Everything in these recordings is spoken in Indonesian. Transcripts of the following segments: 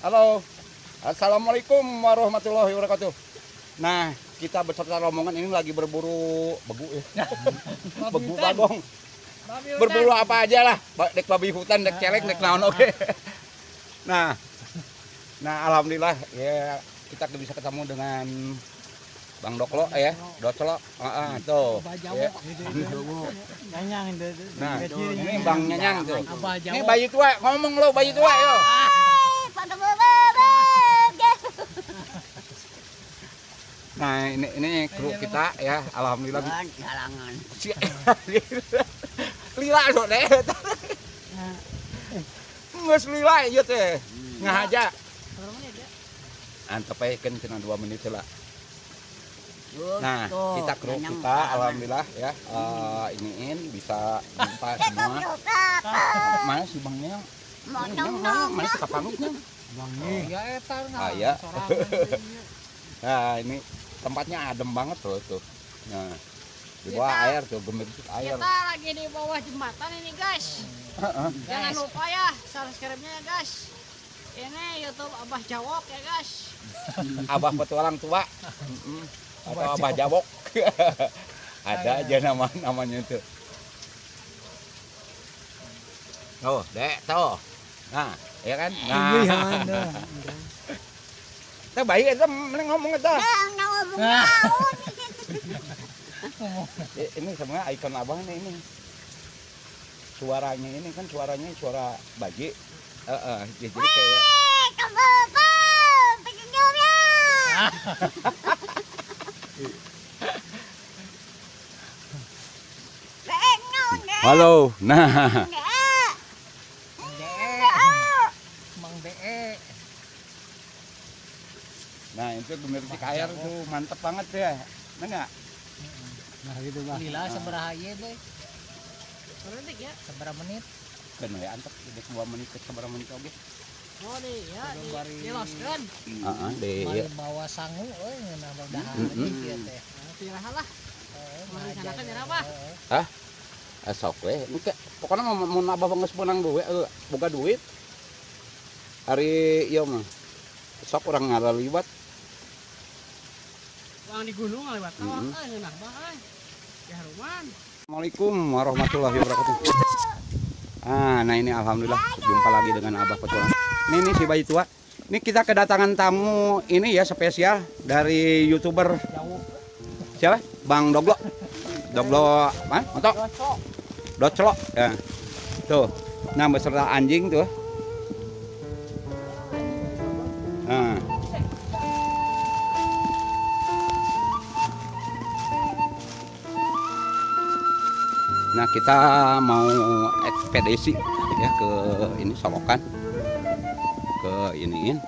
Halo, assalamualaikum warahmatullahi wabarakatuh. Nah, kita beserta rombongan ini lagi berburu begu ya. Begu bagong. Berburu apa aja lah, dek babi hutan, dek celek, dek naon oke. Nah, alhamdulillah ya kita bisa ketemu dengan Bang Doklo ya, Doclo. Tuh. Ya. Nah, ini Bang Nyanyang tuh. Ini bayi tua, ngomong lo bayi tua yo. Nah, ini kru kita ya, alhamdulillah. Galangan. Lila dong deh. Nggak lila ya teh. Nggak aja. Antep aja kan cina 2 menit lah. Nah, kita kru kita alhamdulillah ya iniin bisa jumpa semua. Mana si Bangnya? Mana si Kapangutnya? Bangnya. Ya etar ya. Nah, ini tempatnya adem banget tuh. Nah, di bawah air tuh, gemericik air. Kita lagi di bawah jembatan ini guys. Jangan lupa ya subscribe-nya ya guys. Ini YouTube Abah Jawok ya guys. Abah petualang tua. Atau Abah Jawok. Ada aja namanya itu. Oh, dek tuh. Nah, ya kan? Nah. Kita baik itu ngomong itu. Ini semua ikon abang ini. Suaranya ini kan suara baji. Jadi kayak. Halo, nah. Nah itu gemericik air tuh mantep banget ya, enggak? Nah gitu Bang. Lila sabaraha ieu teh? Berarti ya sabaraha menit? Kan we antep di 2 menit ke sabaraha menit oge. Oh deh ya, diloskeun. Heeh, deh. Mari bawa sangu euy ngeunah dahar ieu teh. Tiraha lah. Mari sanakan dina apa? Hah? Sok we. Engke pokona mun abah geus meunang duit, boga duit. Hari ieu mah. Sok urang ngaraliwat. Bang di gunung lewat kawah ngeunah Bang euy. Ya haruman. Assalamualaikum warahmatullahi wabarakatuh. Nah ini alhamdulillah jumpa lagi dengan Abah Petualang. Ini si bayi tua. Ini kita kedatangan tamu ini ya spesial dari YouTuber siapa? Bang Doglo. Doglo mana? Motok. Doclo. Ya. Tuh. Nah beserta anjing tuh. Nah. Nah kita mau ekspedisi ya ke ini Solokan, ke iniin.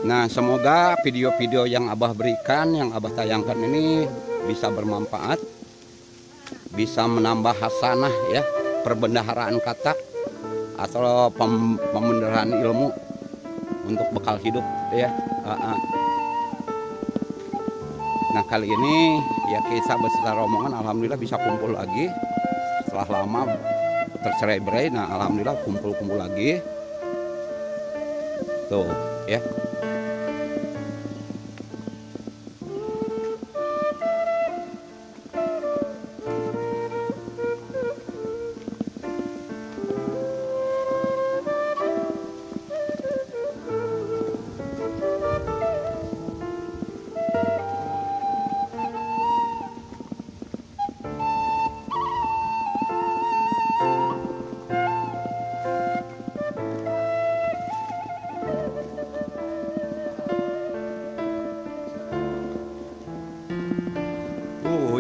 Nah semoga video-video yang Abah berikan, yang Abah tayangkan ini bisa bermanfaat, bisa menambah hasanah ya, perbendaharaan kata atau pembendaharaan ilmu untuk bekal hidup ya. Nah kali ini ya kita beserta rombongan alhamdulillah bisa kumpul lagi setelah lama tercerai-berai. Nah alhamdulillah kumpul lagi tuh ya.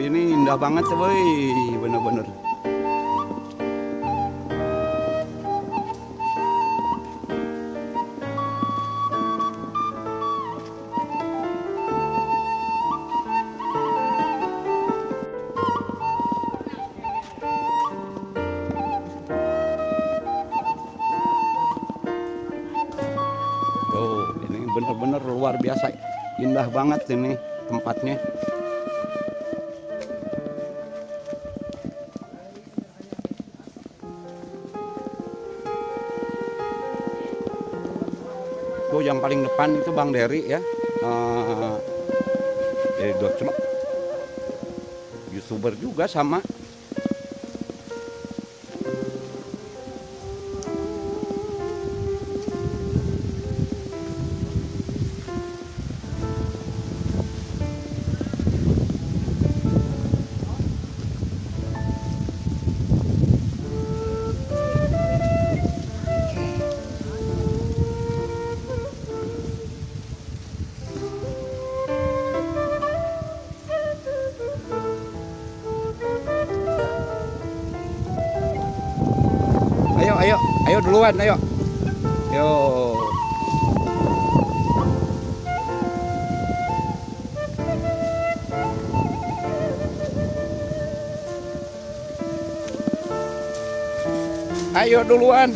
Ini indah banget boy, bener-bener. Oh, ini bener-bener luar biasa, indah banget ini tempatnya. Tuh yang paling depan itu Bang Dery ya. Dari Doclok. YouTuber juga sama. Ayo duluan, ayo. Yo. Ayo duluan.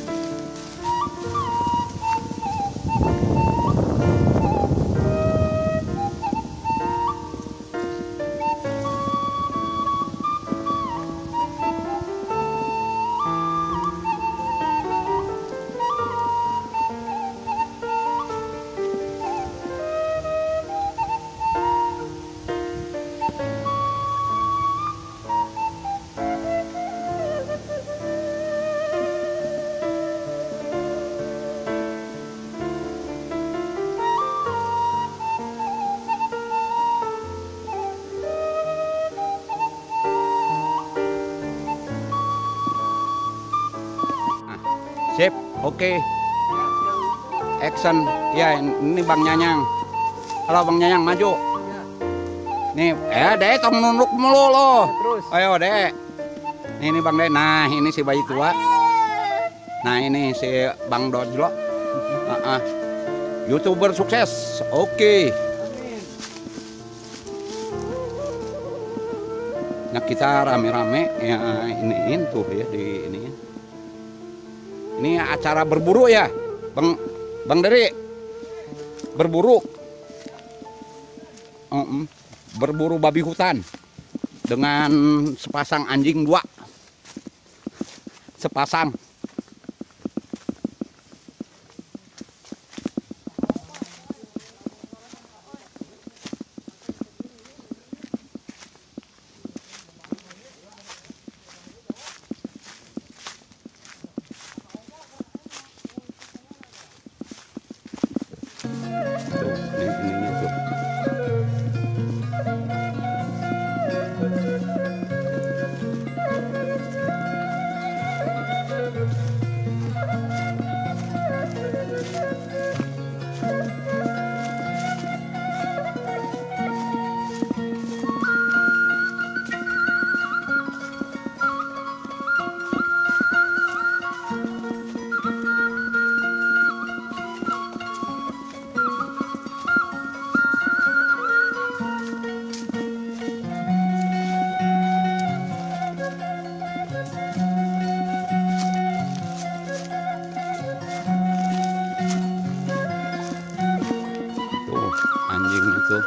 Sip, oke. Action. Ya, ini Bang Nyanyang. Halo Bang Nyanyang, maju. Nih, Dek, tong nunduk mulu lo. Terus. Ayo, Dek. Ini Bang Dek. Nah, ini si bayi tua. Nah, ini si Bang Dojlo. YouTuber sukses. Oke. Nah, kita rame-rame ya iniin tuh ya di ini. Ini acara berburu ya, Bang Dery. Berburu. Berburu babi hutan dengan sepasang anjing 2. Sepasang. Ininya tuh. Anjing itu.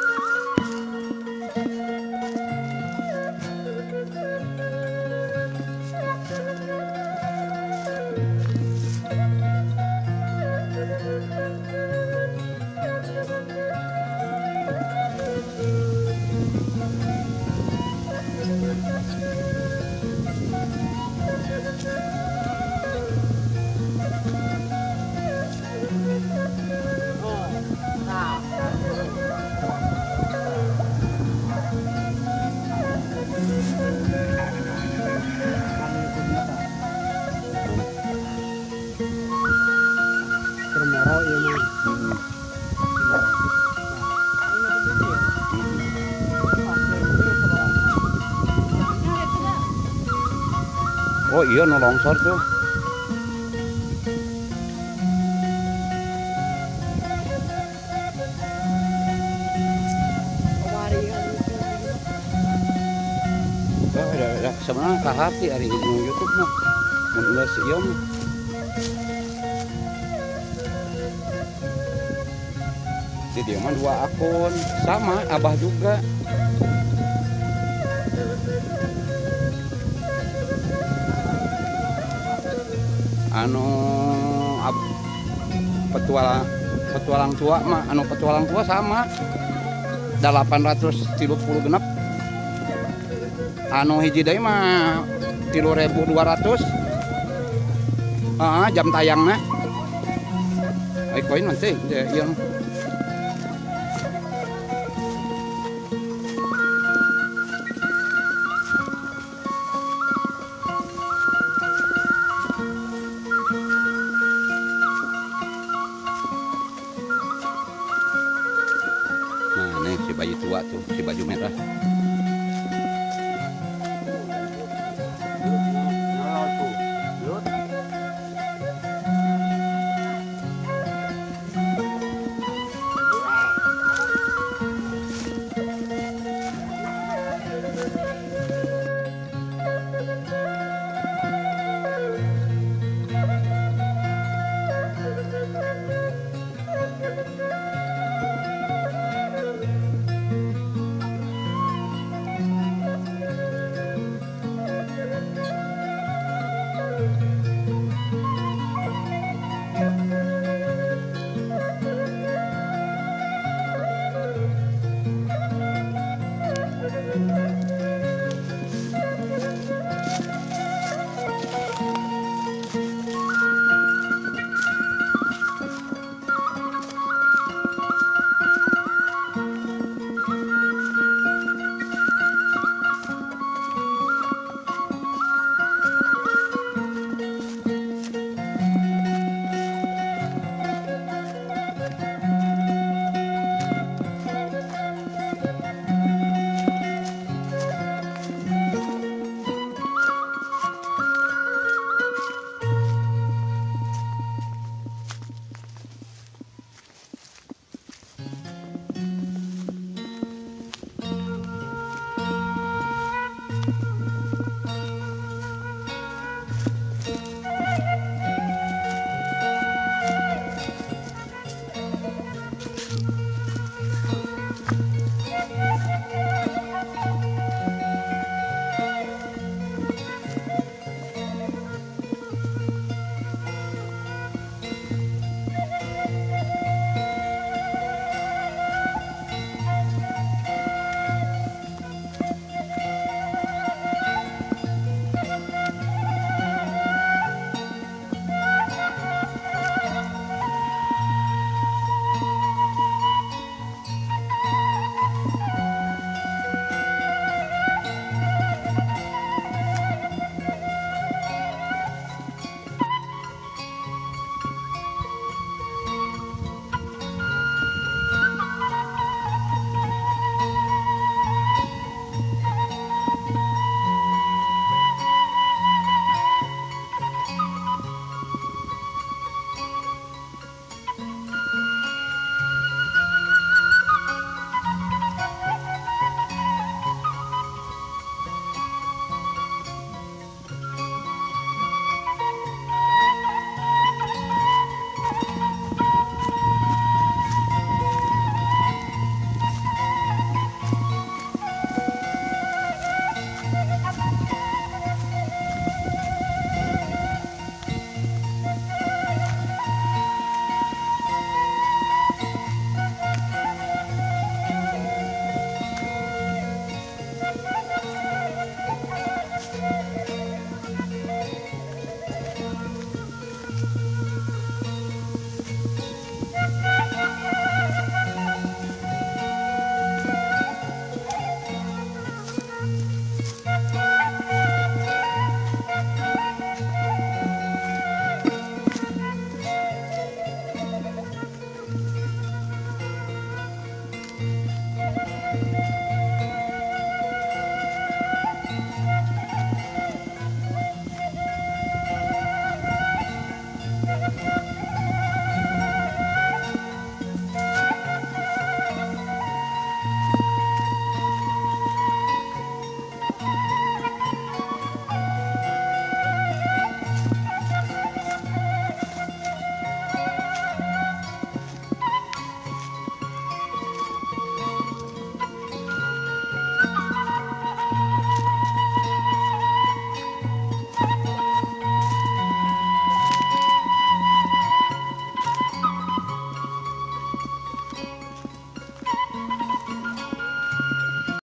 Oh iya, no longsor tuh. Sebenarnya kahati hari ini YouTube mah, menurut si Yom. Si dia mah 2 akun, sama Abah juga. Petualang Petualang tua mah anu petualang tua sama 830 genep. Anu hiji deui mah 3.200. Jam tayangna. Ai koin nanti ieu. Nah, nih si bayi tua tuh, si baju merah.